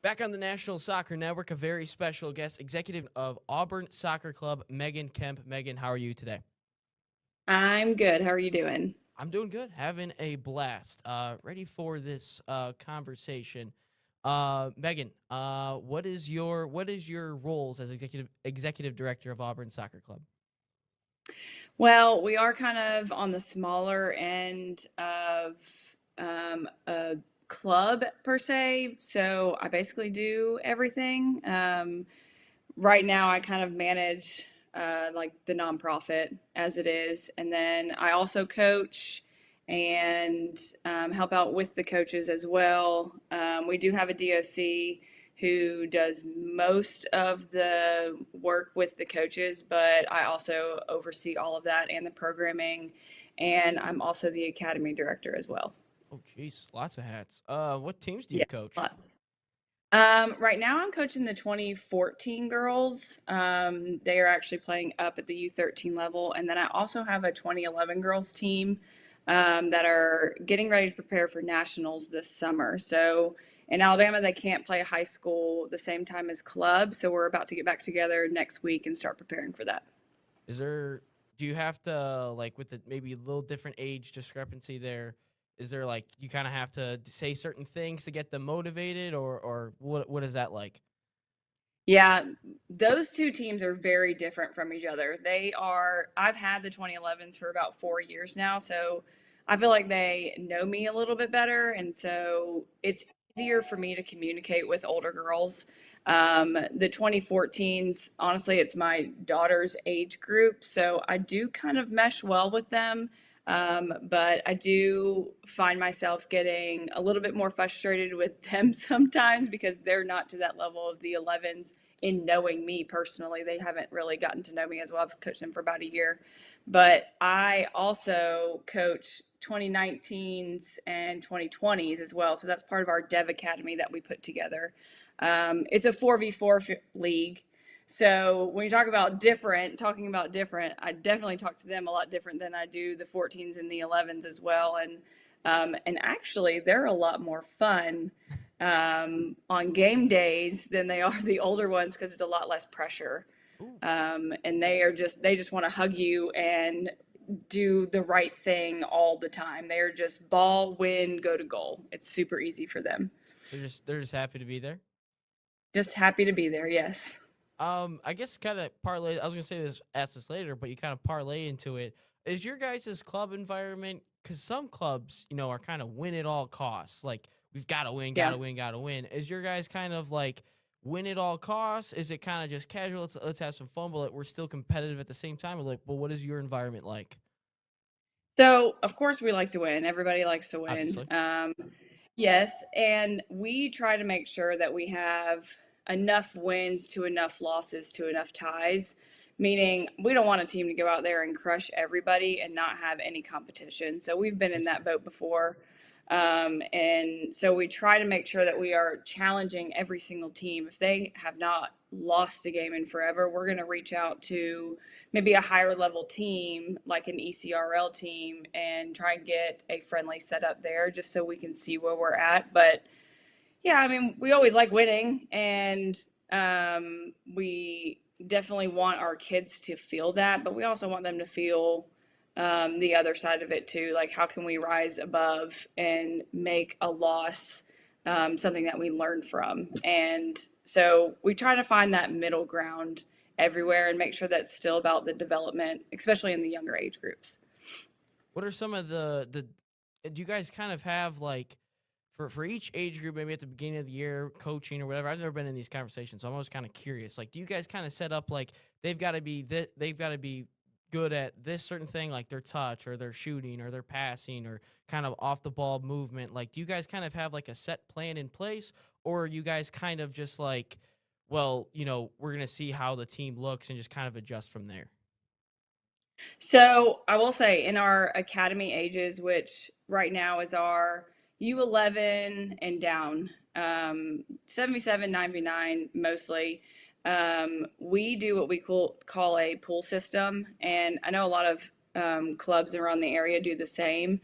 Back on the National Soccer Network, a very special guest, executive of Auburn Soccer Club, Megan Kemp. Megan, how are you today? I'm good. How are you doing? I'm doing good, having a blast. Ready for this conversation. Megan, what is your roles as executive director of Auburn Soccer Club? Well, we are kind of on the smaller end of a club per se. So I basically do everything. Right now, I kind of manage like the nonprofit as it is. And then I also coach and help out with the coaches as well. We do have a DOC who does most of the work with the coaches, but I also oversee all of that and the programming. And I'm also the academy director as well. Oh, jeez, lots of hats. What teams do you Yeah, coach? lots. Right now I'm coaching the 2014 girls. They are actually playing up at the U13 level. And then I also have a 2011 girls team that are getting ready to prepare for nationals this summer. So in Alabama, they can't play high school the same time as club. So we're about to get back together next week and start preparing for that. Is there do you have to like with the maybe a little different age discrepancy there? Is there like you kind of have to say certain things to get them motivated, or what is that like? Yeah, those two teams are very different from each other. I've had the 2011s for about 4 years now, so I feel like they know me a little bit better. And so it's easier for me to communicate with older girls. The 2014s, honestly, it's my daughter's age group, so I do kind of mesh well with them. But I do find myself getting a little bit more frustrated with them sometimes because they're not to that level of the 11s in knowing me personally. They haven't really gotten to know me as well. I've coached them for about a year. But I also coach 2019s and 2020s as well. So that's part of our Dev Academy that we put together. It's a 4v4 league. So when you talking about different, I definitely talk to them a lot different than I do the 14s and the 11s as well. And actually, they're a lot more fun on game days than they are the older ones because it's a lot less pressure. Ooh, And they just want to hug you and do the right thing all the time. They're just ball, win, go to goal. It's super easy for them. they're just happy to be there. Just happy to be there. Yes. I guess kind of parlay. I was gonna say this, ask this later, but you kind of parlay into it. Is your guys' club environment? Because some clubs, are kind of win at all costs. Like we've got to win, got Yeah. to win, got to win. Is your guys kind of like win at all costs? Is it kind of just casual? Let's have some fun, but we're still competitive at the same time. Or like, well, what is your environment like? So, of course, we like to win. Everybody likes to win. Obviously, Yes, and we try to make sure that we have enough wins to enough losses to enough ties, meaning we don't want a team to go out there and crush everybody and not have any competition. So we've been in makes that sense. boat before. And so we try to make sure that we are challenging every single team. If they have not lost a game in forever, we're going to reach out to maybe a higher level team like an ECRL team and try and get a friendly setup there just so we can see where we're at. But yeah, I mean, we always like winning, and we definitely want our kids to feel that, but we also want them to feel the other side of it too. Like, how can we rise above and make a loss something that we learn from? And so we try to find that middle ground everywhere and make sure that's still about the development, especially in the younger age groups. What are some of the? Do you guys kind of have like for each age group, maybe at the beginning of the year, coaching or whatever? I've never been in these conversations, so I'm always kind of curious. Like, do you guys kind of set up like they've got to be good at this certain thing, like their touch or their shooting or their passing or kind of off the ball movement? Like, do you guys kind of have like a set plan in place, or are you guys kind of just like, well, we're gonna see how the team looks and just kind of adjust from there? So I will say in our academy ages, which right now is our U11 and down, 77, 99 mostly, we do what we call a pool system. And I know a lot of clubs around the area do the same.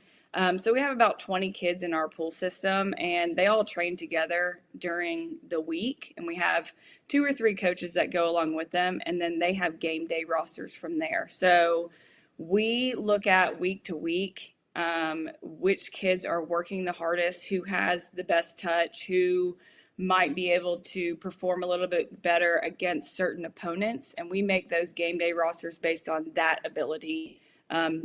So we have about 20 kids in our pool system, and they all train together during the week. And we have 2 or 3 coaches that go along with them, and then they have game day rosters from there. So we look at week to week which kids are working the hardest, who has the best touch, who might be able to perform a little bit better against certain opponents. And we make those game day rosters based on that ability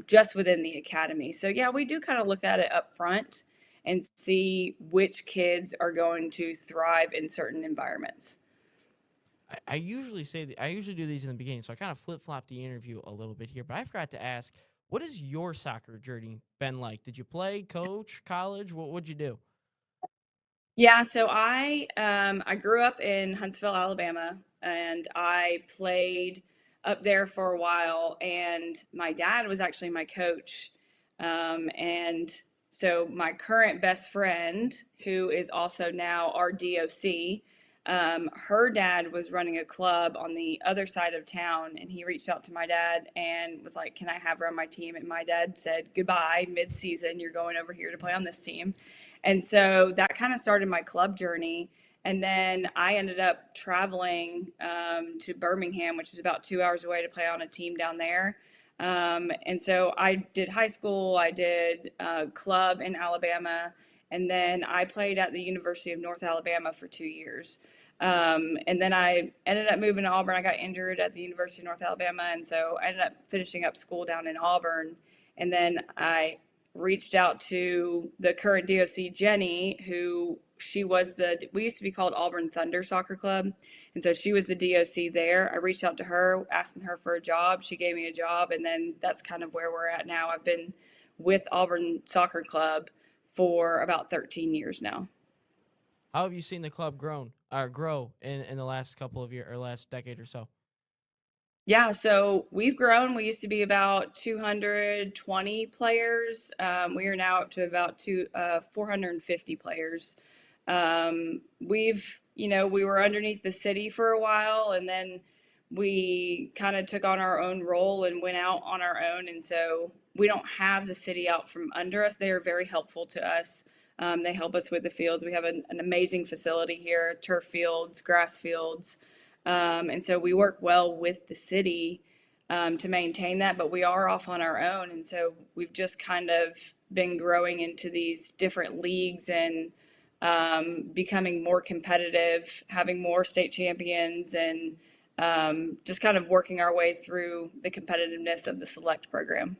just within the academy. So, yeah, we do kind of look at it up front and see which kids are going to thrive in certain environments. I usually I usually do these in the beginning, so I kind of flip flop the interview a little bit here. But I forgot to ask, what has your soccer journey been like? Did you play, coach, college? What'd you do? Yeah, so I grew up in Huntsville, Alabama, and I played up there for a while. And my dad was actually my coach, and so my current best friend, who is also now our DOC, her dad was running a club on the other side of town, and he reached out to my dad and was like, "Can I have her on my team?" And my dad said, "Goodbye, mid-season. You're going over here to play on this team." And so that kind of started my club journey. And then I ended up traveling to Birmingham, which is about 2 hours away, to play on a team down there. And so I did high school, I did club in Alabama, and then I played at the University of North Alabama for 2 years. And then I ended up moving to Auburn. I got injured at the University of North Alabama, and so I ended up finishing up school down in Auburn. And then I reached out to the current DOC, Jenny, who she was we used to be called Auburn Thunder Soccer Club. And so she was the DOC there. I reached out to her, asking her for a job. She gave me a job. And then that's kind of where we're at now. I've been with Auburn Soccer Club for about 13 years now. How have you seen the club grow in the last couple of years or last decade or so? Yeah, so we've grown. We used to be about 220 players. We are now up to about 450 players. We were underneath the city for a while, and then we kind of took on our own role and went out on our own. And so we don't have the city out from under us. They are very helpful to us. They help us with the fields. We have an amazing facility here, turf fields, grass fields. And so we work well with the city to maintain that, but we are off on our own. And so we've just kind of been growing into these different leagues and becoming more competitive, having more state champions, and just kind of working our way through the competitiveness of the select program.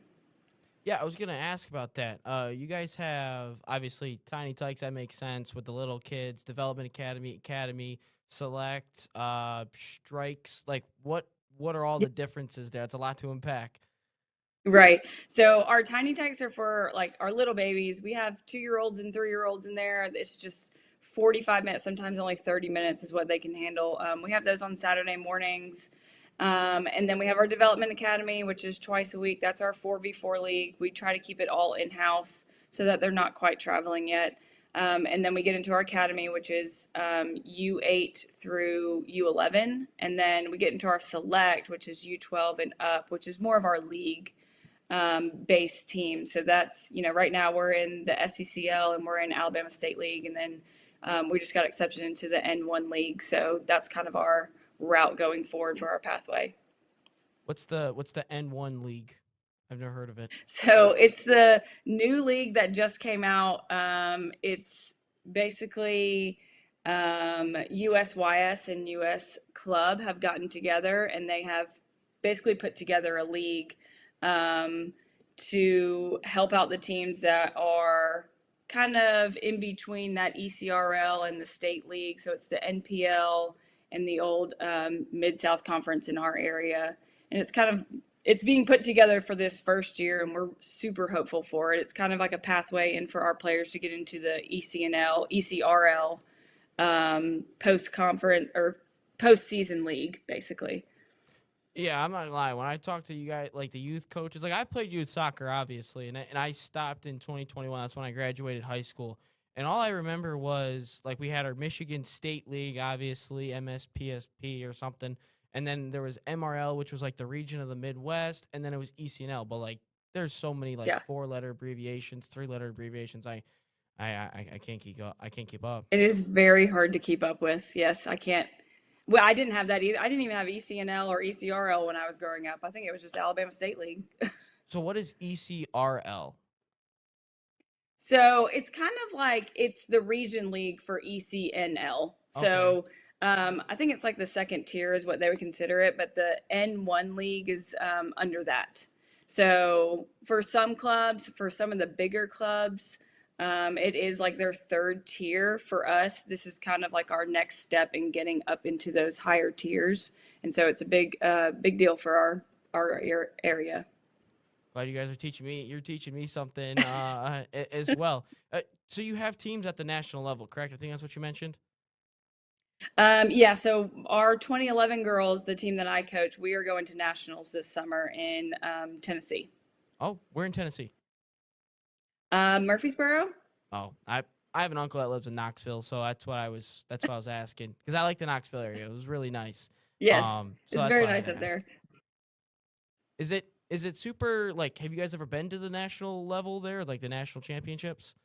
Yeah, I was gonna ask about that. You guys have obviously Tiny Tykes. That makes sense with the little kids, Development Academy, Select, Strikes. Like, what are all the differences there? It's a lot to unpack. Right. So our tiny tanks are for like our little babies. We have 2-year-olds and 3-year-olds in there. It's just 45 minutes, sometimes only 30 minutes is what they can handle. We have those on Saturday mornings. And then we have our Development Academy, which is twice a week. That's our 4v4 league. We try to keep it all in house so that they're not quite traveling yet. And then we get into our academy, which is U8 through U11. And then we get into our select, which is U12 and up, which is more of our league based team. So that's, right now we're in the SECL and we're in Alabama State League. And then we just got accepted into the N1 League. So that's kind of our route going forward for our pathway. What's the N1 league? I've never heard of it. So it's the new league that just came out. It's basically USYS and US Club have gotten together, and they have basically put together a league to help out the teams that are kind of in between that ECRL and the state league. So it's the NPL and the old Mid-South Conference in our area. And it's being put together for this first year, and we're super hopeful for it. It's kind of like a pathway in for our players to get into the ECNL, ECRL post-conference or post-season league, basically. Yeah, I'm not gonna lie. When I talk to you guys, like the youth coaches, like I played youth soccer, obviously, and I stopped in 2021. That's when I graduated high school. And all I remember was like we had our Michigan State League, obviously MSPSP or something, and then there was MRL, which was like the region of the Midwest, and then it was ECNL. But like there's so many like Yeah. 4-letter abbreviations, 3-letter abbreviations. I can't keep up. I can't keep up. It is very hard to keep up with. Yes, I can't. Well, I didn't have that either. I didn't even have ECNL or ECRL when I was growing up. I think it was just Alabama State League. So what is ECRL? So it's kind of like it's the region league for ECNL. Okay. So I think it's like the second tier is what they would consider it, but the N1 league is under that. So for some clubs, for some of the bigger clubs, it is like their third tier. For us, this is kind of like our next step in getting up into those higher tiers, and so it's a big deal for our area. Glad you guys are teaching me. You're teaching me something as well. So you have teams at the national level, correct? I think that's what you mentioned. Yeah, so our 2011 girls, the team that I coach, we are going to nationals this summer in Tennessee. Oh, we're in Tennessee. Murfreesboro? Oh, I have an uncle that lives in Knoxville, so that's what I was asking because I like the Knoxville area. It was really nice. Yes, So it's that's very why I nice had up asked. there. Is it super like? Have you guys ever been to the national level there, like the national championships?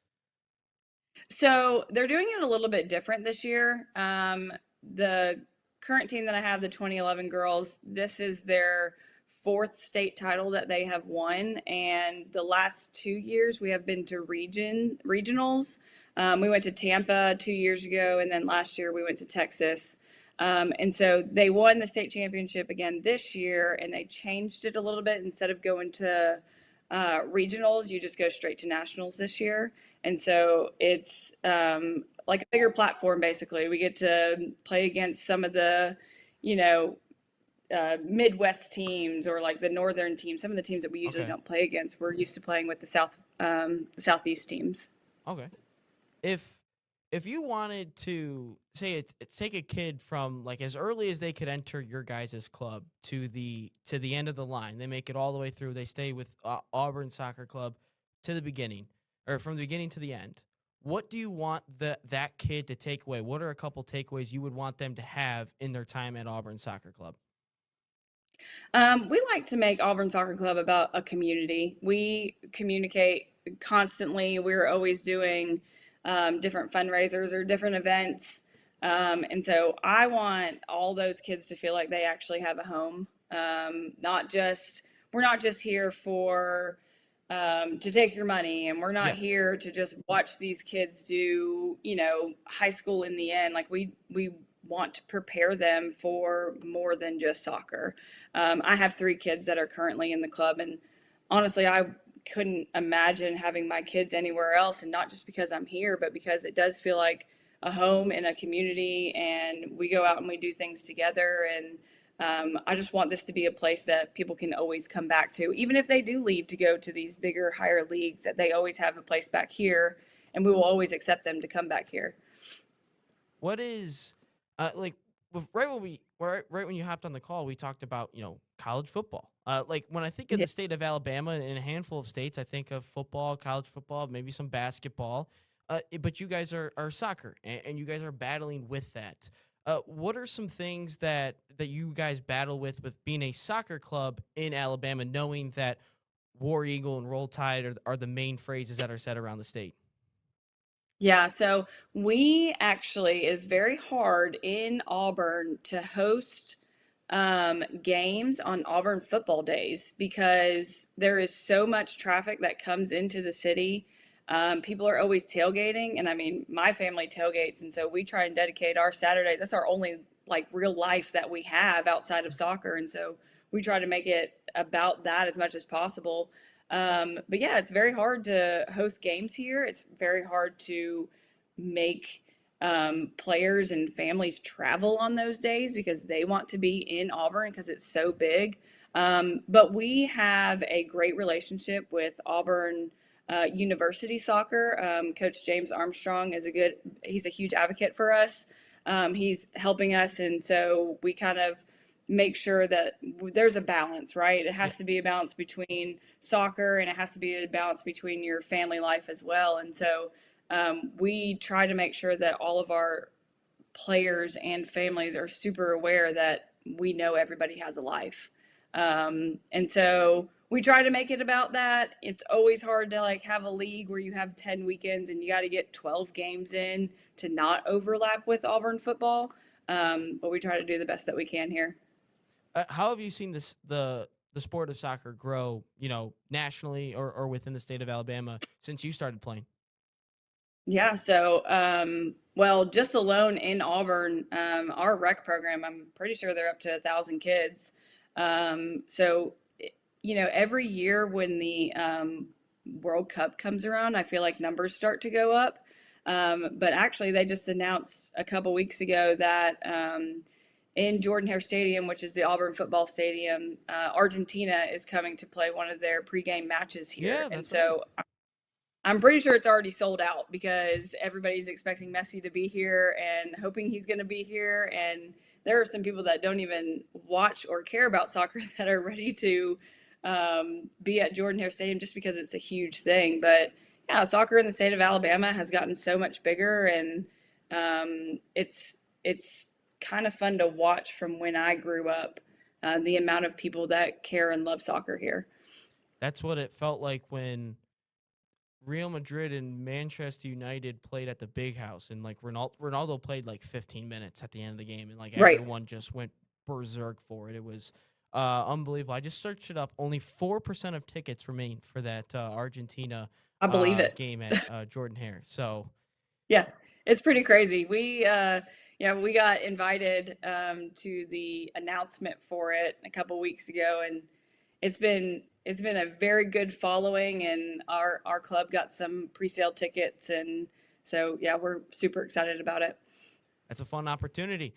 So they're doing it a little bit different this year. The current team that I have, the 2011 girls, this is their fourth state title that they have won, and the last 2 years we have been to regionals. We went to Tampa 2 years ago, and then last year we went to Texas. And so they won the state championship again this year, and they changed it a little bit. Instead of going to regionals, you just go straight to nationals this year. And so it's like a bigger platform, basically. We get to play against some of the, you know, Midwest teams or like the Northern teams, some of the teams that we usually Okay. don't play against. We're used to playing with the Southeast teams. Okay. If if you wanted to say take a kid from like as early as they could enter your guys' club to the end of the line, they make it all the way through. They stay with Auburn Soccer Club to the beginning, or from the beginning to the end. What do you want that kid to take away? What are a couple takeaways you would want them to have in their time at Auburn Soccer Club? We like to make Auburn Soccer Club about a community. We communicate constantly. We're always doing different fundraisers or different events. And so I want all those kids to feel like they actually have a home. Not just, we're not just here for to take your money, and we're not Yeah. here to just watch these kids do, high school in the end. Like we want to prepare them for more than just soccer. I have three kids that are currently in the club, and honestly, I couldn't imagine having my kids anywhere else. And not just because I'm here, but because it does feel like a home and a community, and we go out and we do things together. And I just want this to be a place that people can always come back to, even if they do leave to go to these bigger, higher leagues. That they always have a place back here, and we will always accept them to come back here. What is like right when you hopped on the call, we talked about college football. Like when I think of Yeah. the state of Alabama and a handful of states, I think of football, college football, maybe some basketball. But you guys are soccer, and you guys are battling with that. What are some things that you guys battle with being a soccer club in Alabama, knowing that War Eagle and Roll Tide are the main phrases that are said around the state? Yeah, so we actually is very hard in Auburn to host games on Auburn football days because there is so much traffic that comes into the city. People are always tailgating, and I mean, my family tailgates, and so we try and dedicate our Saturday. That's our only like real life that we have outside of soccer, and so we try to make it about that as much as possible. But yeah, it's very hard to host games here. It's very hard to make players and families travel on those days because they want to be in Auburn because it's so big. But we have a great relationship with Auburn University Soccer. Coach James Armstrong he's a huge advocate for us. He's helping us, and so we kind of make sure that there's a balance, right? It Yeah. has to be a balance between soccer, and it has to be a balance between your family life as well. And so we try to make sure that all of our players and families are super aware that we know everybody has a life. And so we try to make it about that. It's always hard to like have a league where you have 10 weekends and you got to get 12 games in to not overlap with Auburn football. But we try to do the best that we can here. How have you seen the sport of soccer grow, nationally or within the state of Alabama since you started playing? Yeah, so well, just alone in Auburn, our rec program, I'm pretty sure they're up to 1,000 kids. So every year when the World Cup comes around, I feel like numbers start to go up. But actually, they just announced a couple weeks ago that in Jordan-Hare Stadium, which is the Auburn football stadium, Argentina is coming to play one of their pregame matches here. Yeah, And that's right. so I'm pretty sure it's already sold out because everybody's expecting Messi to be here and hoping he's going to be here. And there are some people that don't even watch or care about soccer that are ready to be at Jordan-Hare Stadium just because it's a huge thing. But yeah, soccer in the state of Alabama has gotten so much bigger, and it's kind of fun to watch from when I grew up, the amount of people that care and love soccer here. That's what it felt like when Real Madrid and Manchester United played at the Big House, and like Ronaldo played like 15 minutes at the end of the game, and like Right. everyone just went berserk for it. It was unbelievable. I just searched it up. Only 4% of tickets remain for that Argentina I believe it. game at Jordan-Hare. So Yeah, it's pretty crazy. We got invited to the announcement for it a couple weeks ago, and it's been a very good following, and our club got some pre-sale tickets, and so yeah, we're super excited about it. that's a fun opportunity.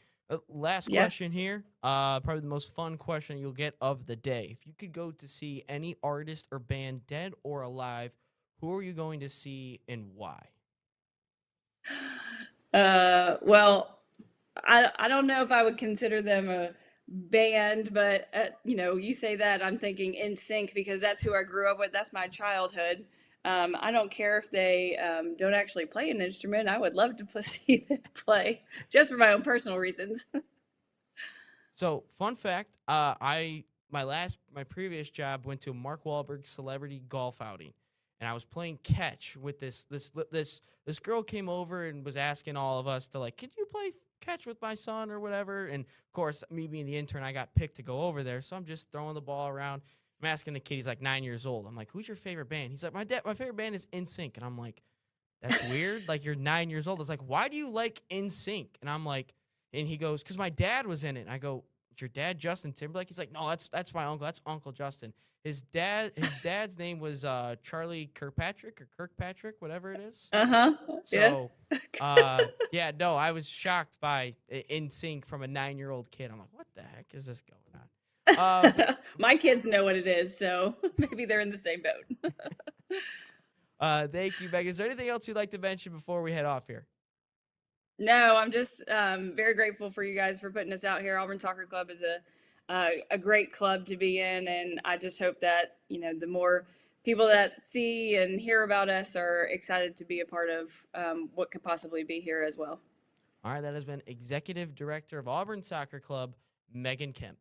Last Yeah. question here. Probably the most fun question you'll get of the day. If you could go to see any artist or band, dead or alive, who are you going to see and why? Well, I don't know if I would consider them a band, but you say that, I'm thinking NSYNC because that's who I grew up with. That's my childhood. I don't care if they don't actually play an instrument. I would love to see them play just for my own personal reasons. So, fun fact, my previous job went to Mark Wahlberg's celebrity golf outing, and I was playing catch with this girl came over and was asking all of us to like, could you play catch with my son or whatever? And of course, me being the intern, I got picked to go over there, so I'm just throwing the ball around. I'm asking the kid, he's like 9 years old. I'm like, who's your favorite band? He's like, my favorite band is NSYNC, and I'm like, that's weird. Like, you're 9 years old. It's like, why do you like NSYNC? And I'm like, and he goes, because my dad was in it. And I go, is your dad Justin Timberlake? He's like, no, that's my uncle. That's Uncle Justin. His dad's name was Charlie Kirkpatrick or Kirkpatrick, whatever it is. Yeah. So, yeah, no, I was shocked by NSYNC from a 9-year-old kid. I'm like, what the heck is this going on? My kids know what it is, so maybe they're in the same boat. Thank you, Meg. Is there anything else you'd like to mention before we head off here? No, I'm just very grateful for you guys for putting us out here. Auburn Soccer Club is a great club to be in, and I just hope that the more people that see and hear about us are excited to be a part of what could possibly be here as well. All right, that has been Executive Director of Auburn Soccer Club, Megan Kemp.